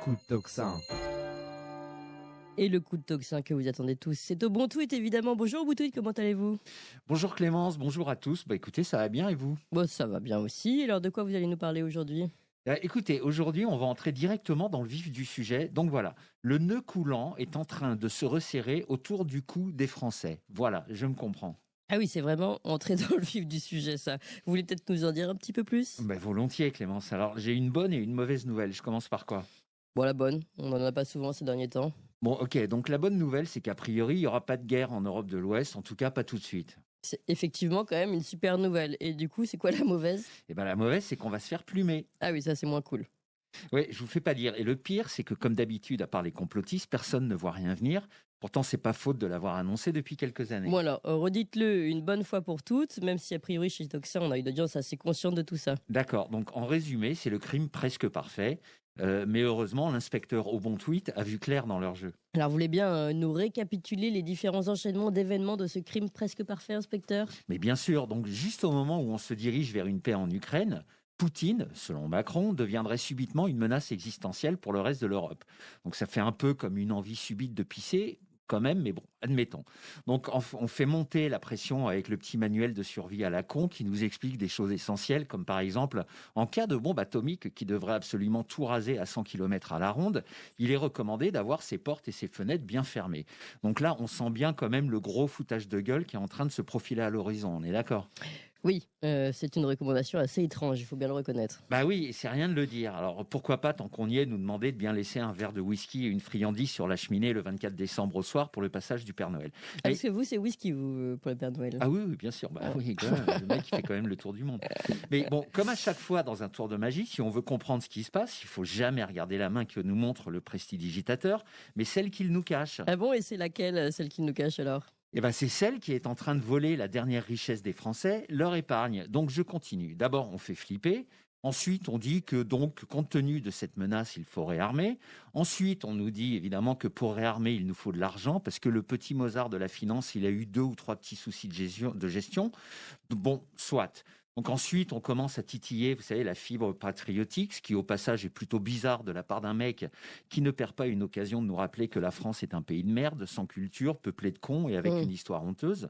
coup de tocsin. Et le coup de tocsin que vous attendez tous, c'est au Bon Tweet évidemment. Bonjour Bon Tweet, comment allez-vous? Bonjour Clémence, bonjour à tous. Écoutez, ça va bien et vous? Bon, ça va bien aussi. Alors de quoi vous allez nous parler aujourd'hui? Écoutez, aujourd'hui, on va entrer directement dans le vif du sujet. Donc voilà, le nœud coulant est en train de se resserrer autour du cou des Français. Voilà, je me comprends. Ah oui, c'est vraiment entrer dans le vif du sujet, ça. Vous voulez peut-être nous en dire un petit peu plus? Volontiers Clémence. Alors, j'ai une bonne et une mauvaise nouvelle. Je commence par quoi? Bon, la bonne, on n'en a pas souvent ces derniers temps. Bon, ok, donc la bonne nouvelle, c'est qu'a priori, il n'y aura pas de guerre en Europe de l'Ouest, en tout cas pas tout de suite. C'est effectivement quand même une super nouvelle. Et du coup, c'est quoi la mauvaise? Et la mauvaise, c'est qu'on va se faire plumer. Ah oui, ça c'est moins cool. Oui, je vous fais pas dire. Et le pire, c'est que comme d'habitude, à part les complotistes, personne ne voit rien venir. Pourtant, c'est pas faute de l'avoir annoncé depuis quelques années. Bon alors, redites-le une bonne fois pour toutes, même si a priori chez Toxin, on a une audience assez consciente de tout ça. D'accord, donc en résumé, c'est le crime presque parfait. Mais heureusement, l'inspecteur au Bon Tweet a vu clair dans leur jeu. Alors, vous voulez bien nous récapituler les différents enchaînements d'événements de ce crime presque parfait, inspecteur? Mais bien sûr, donc juste au moment où on se dirige vers une paix en Ukraine, Poutine, selon Macron, deviendrait subitement une menace existentielle pour le reste de l'Europe. Donc ça fait un peu comme une envie subite de pisser, quand même, mais bon, admettons. Donc on fait monter la pression avec le petit manuel de survie à la con qui nous explique des choses essentielles, comme par exemple, en cas de bombe atomique qui devrait absolument tout raser à 100 km à la ronde, il est recommandé d'avoir ses portes et ses fenêtres bien fermées. Donc là, on sent bien quand même le gros foutage de gueule qui est en train de se profiler à l'horizon, on est d'accord ? Oui, c'est une recommandation assez étrange, il faut bien le reconnaître. Bah oui, c'est rien de le dire. Alors pourquoi pas, tant qu'on y est, nous demander de bien laisser un verre de whisky et une friandise sur la cheminée le 24 décembre au soir pour le passage du Père Noël. Ah, parce que vous, c'est whisky, vous, pour le Père Noël. Ah oui, bien sûr. Oui, quand même, le mec, il fait quand même le tour du monde. Mais bon, comme à chaque fois dans un tour de magie, si on veut comprendre ce qui se passe, il faut jamais regarder la main que nous montre le prestidigitateur, mais celle qu'il nous cache. Ah bon, et c'est laquelle, celle qui nous cache alors? C'est celle qui est en train de voler la dernière richesse des Français, leur épargne. Donc je continue. D'abord, on fait flipper. Ensuite, on dit que donc, compte tenu de cette menace, il faut réarmer. Ensuite, on nous dit évidemment que pour réarmer, il nous faut de l'argent parce que le petit Mozart de la finance, il a eu 2 ou 3 petits soucis de gestion. Bon, soit. Donc ensuite, on commence à titiller, vous savez, la fibre patriotique, ce qui au passage est plutôt bizarre de la part d'un mec qui ne perd pas une occasion de nous rappeler que la France est un pays de merde, sans culture, peuplé de cons et avec une histoire honteuse.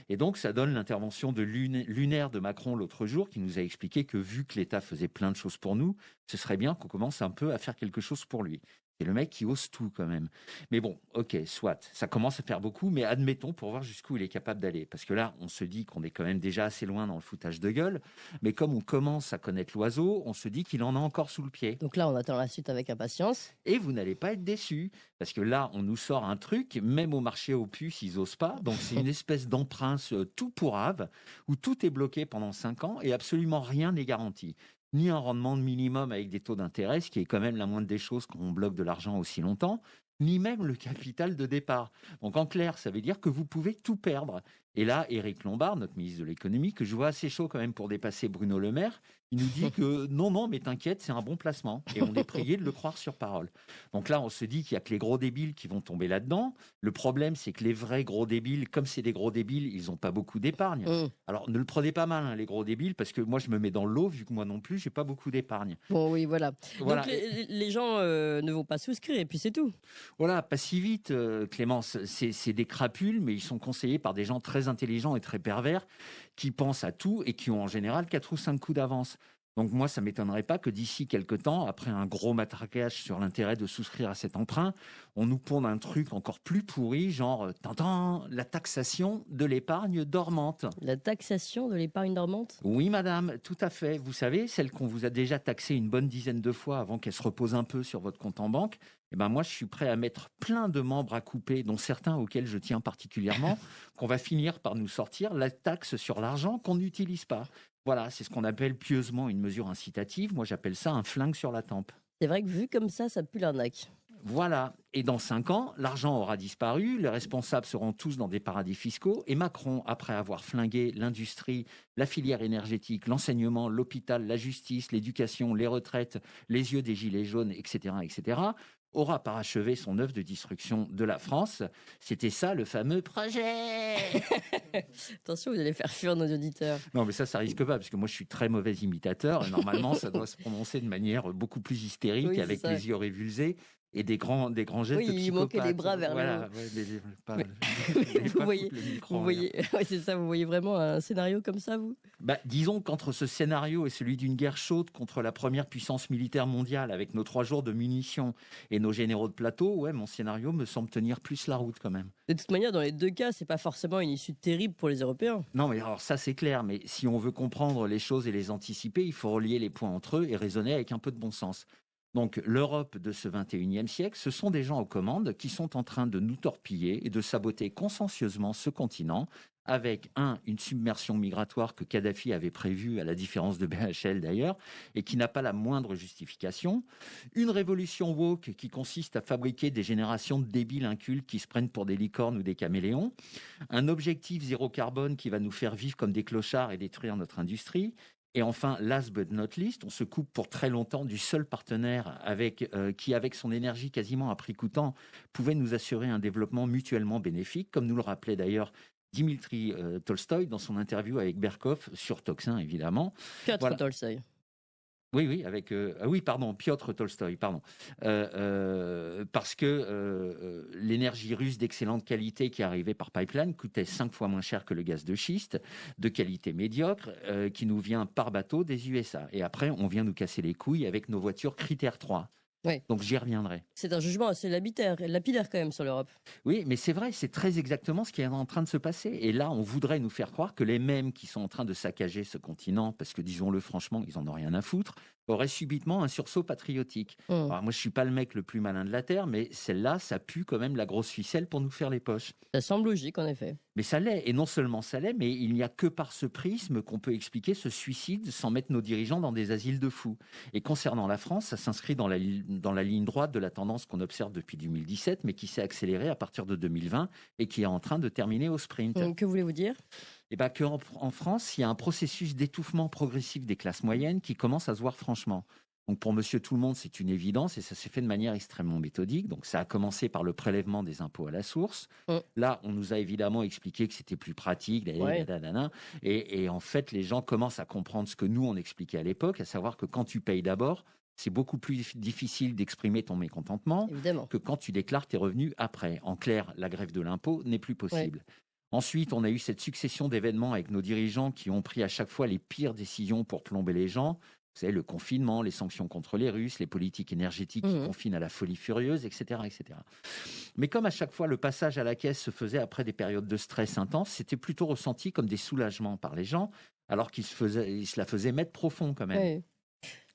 Et donc, ça donne l'intervention de lunaire de Macron l'autre jour qui nous a expliqué que vu que l'État faisait plein de choses pour nous, ce serait bien qu'on commence un peu à faire quelque chose pour lui. C'est le mec qui ose tout quand même. Mais bon, ok, soit. Ça commence à faire beaucoup, mais admettons pour voir jusqu'où il est capable d'aller. Parce que là, on se dit qu'on est quand même déjà assez loin dans le foutage de gueule. Mais comme on commence à connaître l'oiseau, on se dit qu'il en a encore sous le pied. Donc là, on attend la suite avec impatience. Et vous n'allez pas être déçus. Parce que là, on nous sort un truc, même au marché aux puces, ils osent pas. Donc c'est une espèce d'emprunt tout pourrave, où tout est bloqué pendant 5 ans et absolument rien n'est garanti. Ni un rendement de minimum avec des taux d'intérêt, ce qui est quand même la moindre des choses quand on bloque de l'argent aussi longtemps, ni même le capital de départ. Donc en clair, ça veut dire que vous pouvez tout perdre. Et là, Éric Lombard, notre ministre de l'économie, que je vois assez chaud quand même pour dépasser Bruno Le Maire, il nous dit que non, mais t'inquiète, c'est un bon placement. Et on est prié de le croire sur parole. Donc là, on se dit qu'il y a que les gros débiles qui vont tomber là-dedans. Le problème, c'est que les vrais gros débiles, comme c'est des gros débiles, ils n'ont pas beaucoup d'épargne. Alors ne le prenez pas mal, hein, les gros débiles, parce que moi, je me mets dans l'eau, vu que moi non plus, j'ai pas beaucoup d'épargne. Bon, oui, voilà. Donc les gens ne vont pas souscrire, et puis c'est tout. Voilà, pas si vite, Clémence. C'est des crapules, mais ils sont conseillés par des gens très intelligents et très pervers qui pensent à tout et qui ont en général 4 ou 5 coups d'avance. Donc moi, ça m'étonnerait pas que d'ici quelques temps, après un gros matraquage sur l'intérêt de souscrire à cet emprunt, on nous ponde un truc encore plus pourri, genre la taxation de l'épargne dormante. La taxation de l'épargne dormante ? Oui, madame, tout à fait. Vous savez, celle qu'on vous a déjà taxée une bonne dizaine de fois avant qu'elle se repose un peu sur votre compte en banque. Moi, je suis prêt à mettre plein de membres à couper, dont certains auxquels je tiens particulièrement, qu'on va finir par nous sortir la taxe sur l'argent qu'on n'utilise pas. Voilà, c'est ce qu'on appelle pieusement une mesure incitative. Moi, j'appelle ça un flingue sur la tempe. C'est vrai que vu comme ça pue l'arnaque. Voilà. Et dans 5 ans, l'argent aura disparu, les responsables seront tous dans des paradis fiscaux, et Macron, après avoir flingué l'industrie, la filière énergétique, l'enseignement, l'hôpital, la justice, l'éducation, les retraites, les yeux des gilets jaunes, etc., aura parachevé son œuvre de destruction de la France. C'était ça le fameux projet. Attention, vous allez faire fuir nos auditeurs. Non, mais ça risque pas, parce que moi, je suis très mauvais imitateur. Et normalement, ça doit se prononcer de manière beaucoup plus hystérique, Oui, avec c'est ça. les yeux révulsés et des grands gestes Oui, de il psychopathe. manquait les bras vers le voilà, haut. ouais, pas, Vous pas voyez, foutre le micro vous en voyez, ouais, c'est ça, vous voyez vraiment un scénario comme ça, vous? Bah, disons qu'entre ce scénario et celui d'une guerre chaude contre la première puissance militaire mondiale, avec nos 3 jours de munitions et nos généraux de plateau, ouais, mon scénario me semble tenir plus la route quand même. De toute manière, dans les deux cas, c'est pas forcément une issue terrible pour les Européens. Non, mais alors ça c'est clair, mais si on veut comprendre les choses et les anticiper, il faut relier les points entre eux et raisonner avec un peu de bon sens. Donc l'Europe de ce 21e siècle, ce sont des gens aux commandes qui sont en train de nous torpiller et de saboter consciencieusement ce continent avec, une submersion migratoire que Kadhafi avait prévue, à la différence de BHL d'ailleurs, et qui n'a pas la moindre justification, une révolution woke qui consiste à fabriquer des générations de débiles incultes qui se prennent pour des licornes ou des caméléons, un objectif zéro carbone qui va nous faire vivre comme des clochards et détruire notre industrie. Et enfin, last but not least, on se coupe pour très longtemps du seul partenaire qui, avec son énergie quasiment à prix coûtant, pouvait nous assurer un développement mutuellement bénéfique, comme nous le rappelait d'ailleurs Dimitri Tolstoï dans son interview avec Berkov sur Toxin, évidemment. Piotr Tolstoï. Oui, avec Piotr Tolstoï, pardon, parce que l'énergie russe d'excellente qualité qui arrivait par pipeline coûtait 5 fois moins cher que le gaz de schiste, de qualité médiocre, qui nous vient par bateau des USA. Et après, on vient nous casser les couilles avec nos voitures critère 3. Oui. Donc j'y reviendrai. C'est un jugement assez lapidaire quand même sur l'Europe. Oui, mais c'est vrai, c'est très exactement ce qui est en train de se passer. Et là, on voudrait nous faire croire que les mêmes qui sont en train de saccager ce continent, parce que disons-le franchement, ils en ont rien à foutre, auraient subitement un sursaut patriotique. Alors moi, je suis pas le mec le plus malin de la Terre, mais celle-là, ça pue quand même la grosse ficelle pour nous faire les poches. Ça semble logique, en effet. Mais ça l'est, et non seulement ça l'est, mais il n'y a que par ce prisme qu'on peut expliquer ce suicide sans mettre nos dirigeants dans des asiles de fous. Et concernant la France, ça s'inscrit dans la ligne droite de la tendance qu'on observe depuis 2017, mais qui s'est accélérée à partir de 2020 et qui est en train de terminer au sprint. Que voulez-vous dire ? Eh ben, qu'en France, il y a un processus d'étouffement progressif des classes moyennes qui commence à se voir franchement. Donc pour Monsieur Tout-le-Monde, c'est une évidence et ça s'est fait de manière extrêmement méthodique. Donc ça a commencé par le prélèvement des impôts à la source. Là, on nous a évidemment expliqué que c'était plus pratique. Et en fait, les gens commencent à comprendre ce que nous, on expliquait à l'époque, à savoir que quand tu payes d'abord, c'est beaucoup plus difficile d'exprimer ton mécontentement que quand tu déclares tes revenus après. En clair, la grève de l'impôt n'est plus possible. Ensuite, on a eu cette succession d'événements avec nos dirigeants qui ont pris à chaque fois les pires décisions pour plomber les gens. Vous savez, le confinement, les sanctions contre les Russes, les politiques énergétiques qui confinent à la folie furieuse, etc., etc. Mais comme à chaque fois, le passage à la caisse se faisait après des périodes de stress intense, c'était plutôt ressenti comme des soulagements par les gens, alors qu'ils se la faisaient mettre profond quand même. Oui.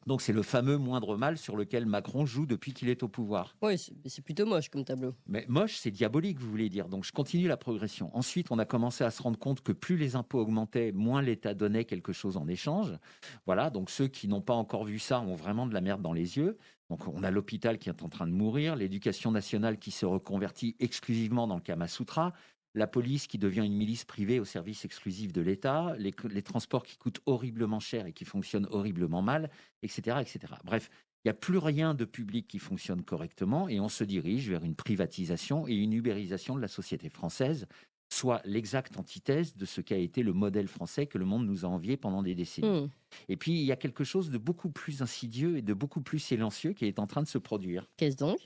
Donc c'est le fameux moindre mal sur lequel Macron joue depuis qu'il est au pouvoir. Oui, c'est plutôt moche comme tableau. Mais moche, c'est diabolique, vous voulez dire. Donc je continue la progression. Ensuite, on a commencé à se rendre compte que plus les impôts augmentaient, moins l'État donnait quelque chose en échange. Voilà, donc ceux qui n'ont pas encore vu ça ont vraiment de la merde dans les yeux. Donc on a l'hôpital qui est en train de mourir, l'éducation nationale qui se reconvertit exclusivement dans le Kama Sutra, la police qui devient une milice privée au service exclusif de l'État, les transports qui coûtent horriblement cher et qui fonctionnent horriblement mal, etc., etc. Bref, il n'y a plus rien de public qui fonctionne correctement et on se dirige vers une privatisation et une ubérisation de la société française, soit l'exacte antithèse de ce qu'a été le modèle français que le monde nous a envié pendant des décennies. Et puis, il y a quelque chose de beaucoup plus insidieux et de beaucoup plus silencieux qui est en train de se produire. Qu'est-ce donc ?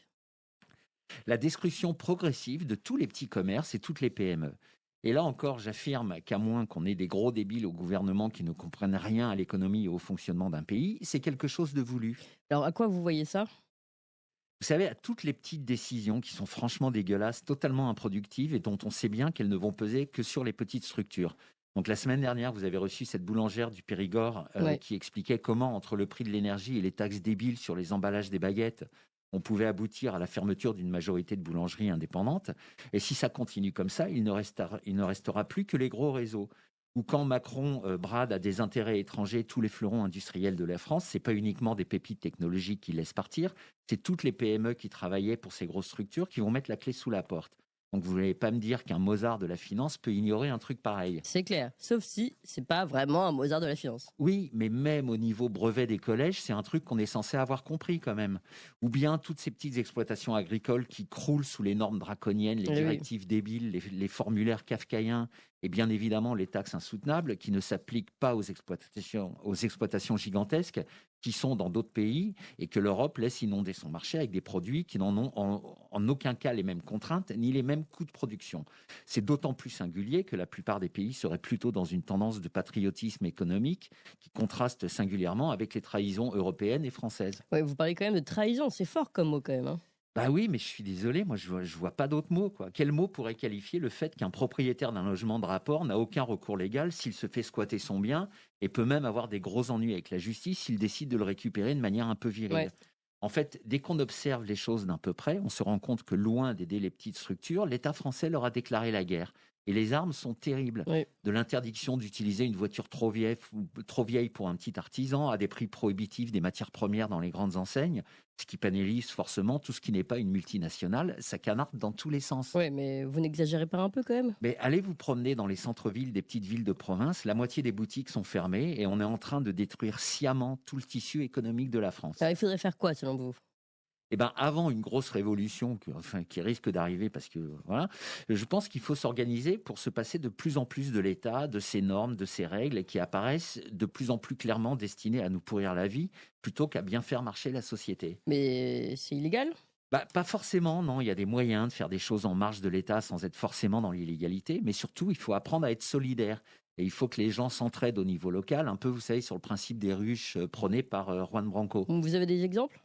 La destruction progressive de tous les petits commerces et toutes les PME. Et là encore, j'affirme qu'à moins qu'on ait des gros débiles au gouvernement qui ne comprennent rien à l'économie et au fonctionnement d'un pays, c'est quelque chose de voulu. Alors, à quoi vous voyez ça ? Vous savez, à toutes les petites décisions qui sont franchement dégueulasses, totalement improductives et dont on sait bien qu'elles ne vont peser que sur les petites structures. Donc la semaine dernière, vous avez reçu cette boulangère du Périgord qui expliquait comment, entre le prix de l'énergie et les taxes débiles sur les emballages des baguettes, on pouvait aboutir à la fermeture d'une majorité de boulangeries indépendantes. Et si ça continue comme ça, il ne restera plus que les gros réseaux. Ou quand Macron brade à des intérêts étrangers tous les fleurons industriels de la France, ce n'est pas uniquement des pépites technologiques qu'il laisse partir, c'est toutes les PME qui travaillaient pour ces grosses structures qui vont mettre la clé sous la porte. Donc vous n'allez pas me dire qu'un Mozart de la finance peut ignorer un truc pareil. C'est clair, sauf si c'est pas vraiment un Mozart de la finance. Oui, mais même au niveau brevet des collèges, c'est un truc qu'on est censé avoir compris quand même. Ou bien toutes ces petites exploitations agricoles qui croulent sous les normes draconiennes, les Oui. directives débiles, les formulaires kafkaïens et bien évidemment les taxes insoutenables qui ne s'appliquent pas aux exploitations gigantesques qui sont dans d'autres pays et que l'Europe laisse inonder son marché avec des produits qui n'en ont en aucun cas les mêmes contraintes ni les mêmes coûts de production. C'est d'autant plus singulier que la plupart des pays seraient plutôt dans une tendance de patriotisme économique qui contraste singulièrement avec les trahisons européennes et françaises. Ouais, vous parlez quand même de trahison, c'est fort comme mot quand même. Hein. Bah oui, mais je suis désolé, moi je vois pas d'autres mots, quoi. Quel mot pourrait qualifier le fait qu'un propriétaire d'un logement de rapport n'a aucun recours légal s'il se fait squatter son bien et peut même avoir des gros ennuis avec la justice s'il décide de le récupérer de manière un peu virile. Ouais. En fait, dès qu'on observe les choses d'un peu près, on se rend compte que loin d'aider les petites structures, l'État français leur a déclaré la guerre. Et les armes sont terribles. Oui. De l'interdiction d'utiliser une voiture trop vieille pour un petit artisan, à des prix prohibitifs des matières premières dans les grandes enseignes, ce qui pénalise forcément tout ce qui n'est pas une multinationale, ça canarde dans tous les sens. Ouais, mais vous n'exagérez pas un peu quand même? Mais allez vous promener dans les centres-villes des petites villes de province, la moitié des boutiques sont fermées et on est en train de détruire sciemment tout le tissu économique de la France. Alors il faudrait faire quoi selon vous? Eh ben, avant une grosse révolution qui risque d'arriver, parce que voilà, je pense qu'il faut s'organiser pour se passer de plus en plus de l'État, de ses normes, de ses règles, qui apparaissent de plus en plus clairement destinées à nous pourrir la vie, plutôt qu'à bien faire marcher la société. Mais c'est illégal? Bah, pas forcément, non. Il y a des moyens de faire des choses en marge de l'État sans être forcément dans l'illégalité, mais surtout, il faut apprendre à être solidaire. Et il faut que les gens s'entraident au niveau local, un peu, vous savez, sur le principe des ruches prôné par Juan Branco. Vous avez des exemples?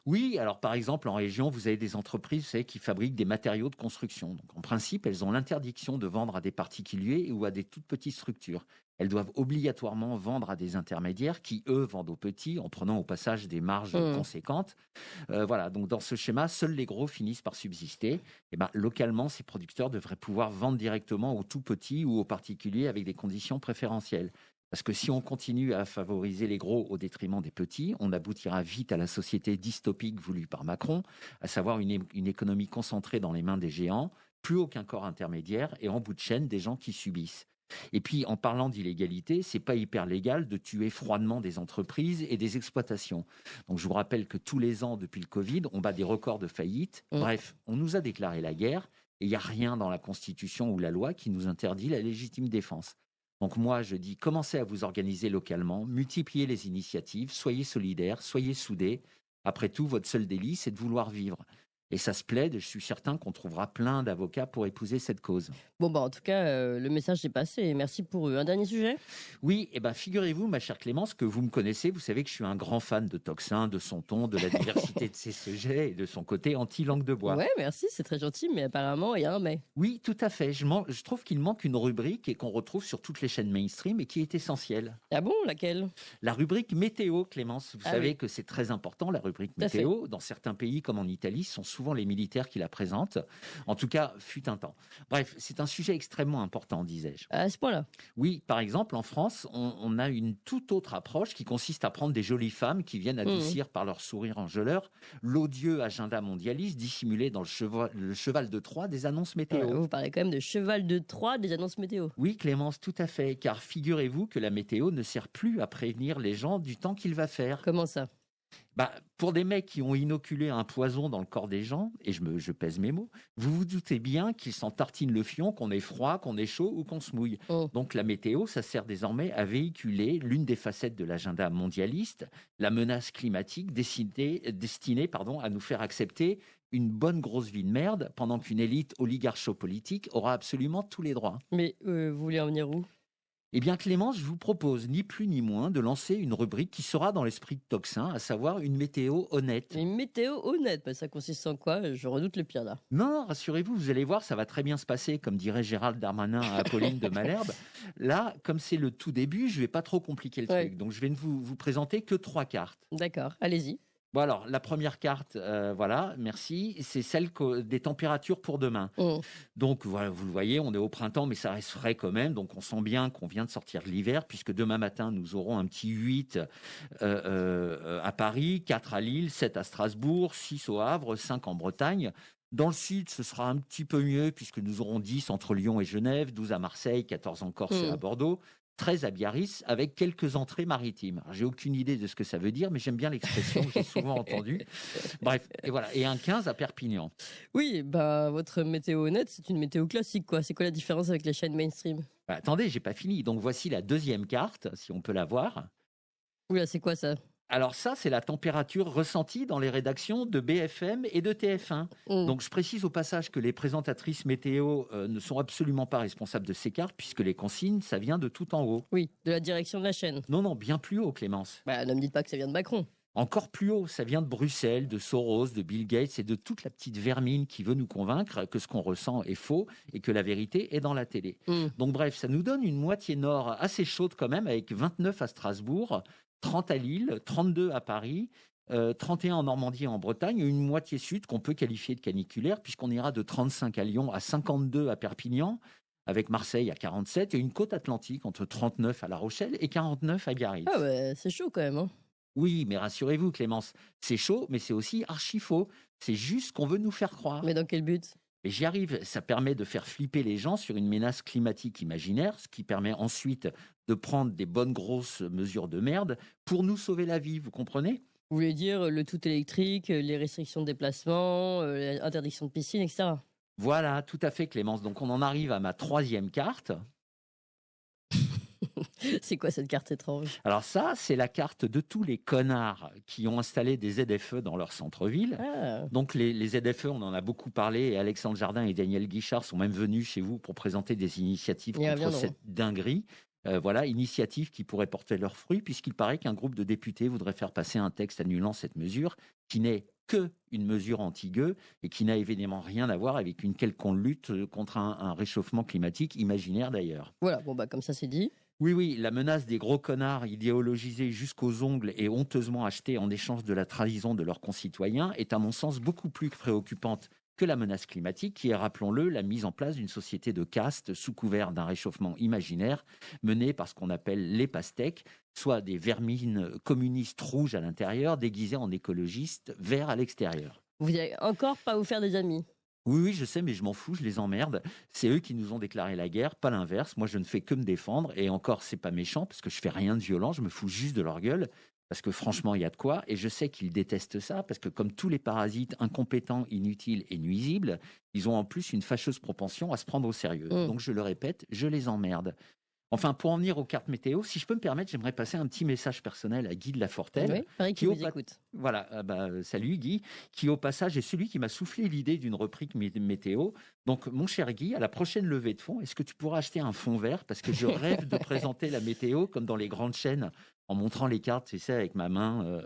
Oui, alors par exemple, en région, vous avez des entreprises, vous savez, qui fabriquent des matériaux de construction. Donc, en principe, elles ont l'interdiction de vendre à des particuliers ou à des toutes petites structures. Elles doivent obligatoirement vendre à des intermédiaires qui, eux, vendent aux petits en prenant au passage des marges conséquentes. Voilà, donc dans ce schéma, seuls les gros finissent par subsister. Et ben, localement, ces producteurs devraient pouvoir vendre directement aux tout petits ou aux particuliers avec des conditions préférentielles. Parce que si on continue à favoriser les gros au détriment des petits, on aboutira vite à la société dystopique voulue par Macron, à savoir une économie concentrée dans les mains des géants, plus aucun corps intermédiaire et en bout de chaîne des gens qui subissent. Et puis, en parlant d'illégalité, c'est pas hyper légal de tuer froidement des entreprises et des exploitations. Donc, je vous rappelle que tous les ans, depuis le Covid, on bat des records de faillite. Bref, on nous a déclaré la guerre et il n'y a rien dans la Constitution ou la loi qui nous interdit la légitime défense. Donc moi, je dis, commencez à vous organiser localement, multipliez les initiatives, soyez solidaires, soyez soudés. Après tout, votre seul délit, c'est de vouloir vivre. Et ça se plaide, je suis certain qu'on trouvera plein d'avocats pour épouser cette cause. Bon, bah en tout cas, le message est passé. Merci pour eux. Un dernier sujet? Oui, et ben figurez-vous, ma chère Clémence, que vous me connaissez, vous savez que je suis un grand fan de Tocsin, de son ton, de la diversité de ses sujets et de son côté anti-langue de bois. Ouais, merci, c'est très gentil, mais apparemment, il y a un mais. Oui, tout à fait. Je trouve qu'il manque une rubrique et qu'on retrouve sur toutes les chaînes mainstream et qui est essentielle. Ah bon, laquelle? La rubrique météo, Clémence. Vous savez oui. que c'est très important, la rubrique Tout à fait. météo. Dans certains pays, comme en Italie, ce sont souvent les militaires qui la présentent. En tout cas, fut un temps. Bref, c'est un sujet extrêmement important, disais-je. À ce point-là? Oui, par exemple, en France, on a une toute autre approche qui consiste à prendre des jolies femmes qui viennent adoucir par leur sourire enjôleur l'odieux agenda mondialiste dissimulé dans le cheval de Troie des annonces météo. Vous parlez quand même de cheval de Troie des annonces météo. Oui, Clémence, tout à fait. Car figurez-vous que la météo ne sert plus à prévenir les gens du temps qu'il va faire. Comment ça? Bah, pour des mecs qui ont inoculé un poison dans le corps des gens, et je pèse mes mots, vous vous doutez bien qu'ils s'en tartinent le fion, qu'on ait froid, qu'on ait chaud ou qu'on se mouille. Donc la météo, ça sert désormais à véhiculer l'une des facettes de l'agenda mondialiste, la menace climatique destinée à nous faire accepter une bonne grosse vie de merde, pendant qu'une élite oligarcho-politique aura absolument tous les droits. Mais vous voulez en venir où? Eh bien, Clémence, je vous propose ni plus ni moins de lancer une rubrique qui sera dans l'esprit de Tocsin, à savoir une météo honnête. Une météo honnête, mais ça consiste en quoi? Je redoute le pire là. Non, rassurez-vous, vous allez voir, ça va très bien se passer, comme dirait Gérald Darmanin à Apolline de Malherbe. Là, comme c'est le tout début, je ne vais pas trop compliquer le truc. Donc, je vais ne vous présenter que 3 cartes. D'accord, allez-y. Bon alors, la première carte, voilà, merci, c'est celle des températures pour demain. Donc, voilà, vous le voyez, on est au printemps, mais ça reste frais quand même. Donc, on sent bien qu'on vient de sortir de l'hiver, puisque demain matin, nous aurons un petit 8 à Paris, 4 à Lille, 7 à Strasbourg, 6 au Havre, 5 en Bretagne. Dans le sud, ce sera un petit peu mieux puisque nous aurons 10 entre Lyon et Genève, 12 à Marseille, 14 en Corse et à Bordeaux, 13 à Biarritz avec quelques entrées maritimes. Alors, j'ai aucune idée de ce que ça veut dire, mais j'aime bien l'expression que j'ai souvent entendue. Bref, et voilà. Et un 15 à Perpignan. Oui, bah, votre météo net, c'est une météo classique, quoi. C'est quoi la différence avec les chaînes mainstream? Bah, attendez, j'ai pas fini. Donc voici la deuxième carte, si on peut la voir. Oula, c'est quoi ça? Alors ça, c'est la température ressentie dans les rédactions de BFM et de TF1. Donc je précise au passage que les présentatrices météo ne sont absolument pas responsables de ces cartes, puisque les consignes, ça vient de tout en haut. Oui, de la direction de la chaîne. Non, bien plus haut, Clémence. Bah, ne me dites pas que ça vient de Macron. Encore plus haut, ça vient de Bruxelles, de Soros, de Bill Gates et de toute la petite vermine qui veut nous convaincre que ce qu'on ressent est faux et que la vérité est dans la télé. Donc bref, ça nous donne une moitié nord assez chaude quand même, avec 29 à Strasbourg, 30 à Lille, 32 à Paris, 31 en Normandie et en Bretagne, et une moitié sud qu'on peut qualifier de caniculaire, puisqu'on ira de 35 à Lyon à 52 à Perpignan, avec Marseille à 47, et une côte atlantique entre 39 à La Rochelle et 49 à Biarritz. Ah ouais, c'est chaud quand même, hein. Oui, mais rassurez-vous, Clémence, c'est chaud, mais c'est aussi archi faux. C'est juste qu'on veut nous faire croire. Mais dans quel but? Et j'y arrive, ça permet de faire flipper les gens sur une menace climatique imaginaire, ce qui permet ensuite de prendre des bonnes grosses mesures de merde pour nous sauver la vie, vous comprenez? Vous voulez dire le tout électrique, les restrictions de déplacement, l'interdiction de piscine, etc. Voilà, tout à fait, Clémence. Donc on en arrive à ma troisième carte. C'est quoi cette carte étrange? Alors ça, c'est la carte de tous les connards qui ont installé des ZFE dans leur centre-ville. Ah. Donc les ZFE, on en a beaucoup parlé, et Alexandre Jardin et Daniel Guichard sont même venus chez vous pour présenter des initiatives contre cette dinguerie. Voilà, initiative qui pourrait porter leurs fruits, puisqu'il paraît qu'un groupe de députés voudrait faire passer un texte annulant cette mesure, qui n'est que une mesure anti-gueux et qui n'a évidemment rien à voir avec une quelconque lutte contre un réchauffement climatique imaginaire d'ailleurs. Voilà, bon bah comme ça c'est dit. Oui, la menace des gros connards idéologisés jusqu'aux ongles et honteusement achetés en échange de la trahison de leurs concitoyens est à mon sens beaucoup plus préoccupante que la menace climatique, qui est, rappelons-le, la mise en place d'une société de caste sous couvert d'un réchauffement imaginaire menée par ce qu'on appelle les pastèques, soit des vermines communistes rouges à l'intérieur, déguisés en écologistes verts à l'extérieur. Vous n'allez encore pas vous faire des amis? Oui, je sais, mais je m'en fous, je les emmerde. C'est eux qui nous ont déclaré la guerre, pas l'inverse. Moi, je ne fais que me défendre, et encore, c'est pas méchant, parce que je fais rien de violent, je me fous juste de leur gueule. Parce que franchement, il y a de quoi. Et je sais qu'ils détestent ça, parce que comme tous les parasites incompétents, inutiles et nuisibles, ils ont en plus une fâcheuse propension à se prendre au sérieux. Donc je le répète, je les emmerde. Enfin, pour en venir aux cartes météo, si je peux me permettre, j'aimerais passer un petit message personnel à Guy de Lafortelle. Oui, pareil qui vous écoute. Voilà, salut Guy, qui au passage est celui qui m'a soufflé l'idée d'une rubrique météo. Donc, mon cher Guy, à la prochaine levée de fonds, est-ce que tu pourras acheter un fond vert? Parce que je rêve de présenter la météo comme dans les grandes chaînes, en montrant les cartes, tu sais, avec ma main,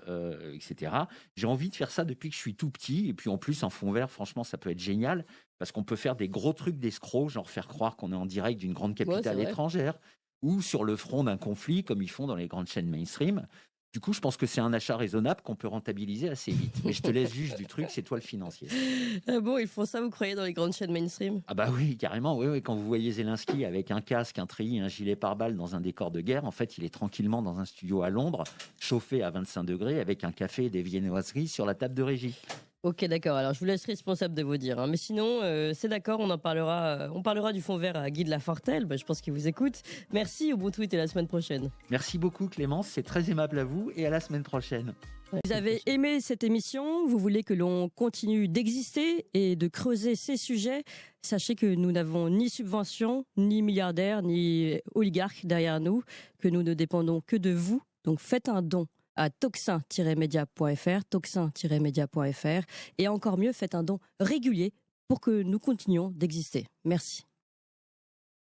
etc. J'ai envie de faire ça depuis que je suis tout petit. Et puis en plus, un fond vert, franchement, ça peut être génial. Parce qu'on peut faire des gros trucs d'escrocs, genre faire croire qu'on est en direct d'une grande capitale étrangère, ou sur le front d'un conflit, comme ils font dans les grandes chaînes mainstream. Du coup, je pense que c'est un achat raisonnable qu'on peut rentabiliser assez vite. Mais je te laisse juge du truc, c'est toi le financier. Ah bon, ils font ça, vous croyez, dans les grandes chaînes mainstream? Ah bah oui, carrément. Oui, quand vous voyez Zelensky avec un casque, un treillis, un gilet pare-balles dans un décor de guerre, en fait, il est tranquillement dans un studio à Londres, chauffé à 25 degrés, avec un café et des viennoiseries sur la table de régie. Ok, d'accord. Alors, je vous laisse responsable de vous dire. Mais sinon, c'est d'accord, on parlera du fond vert à Guy de Lafortelle. Je pense qu'il vous écoute. Merci, Ubuntu et à la semaine prochaine. Merci beaucoup, Clémence. C'est très aimable à vous et à la semaine prochaine. Vous avez aimé cette émission, vous voulez que l'on continue d'exister et de creuser ces sujets, sachez que nous n'avons ni subvention, ni milliardaires, ni oligarques derrière nous, que nous ne dépendons que de vous. Donc faites un don à toxin-media.fr, toxin-media.fr, et encore mieux, faites un don régulier pour que nous continuions d'exister. Merci.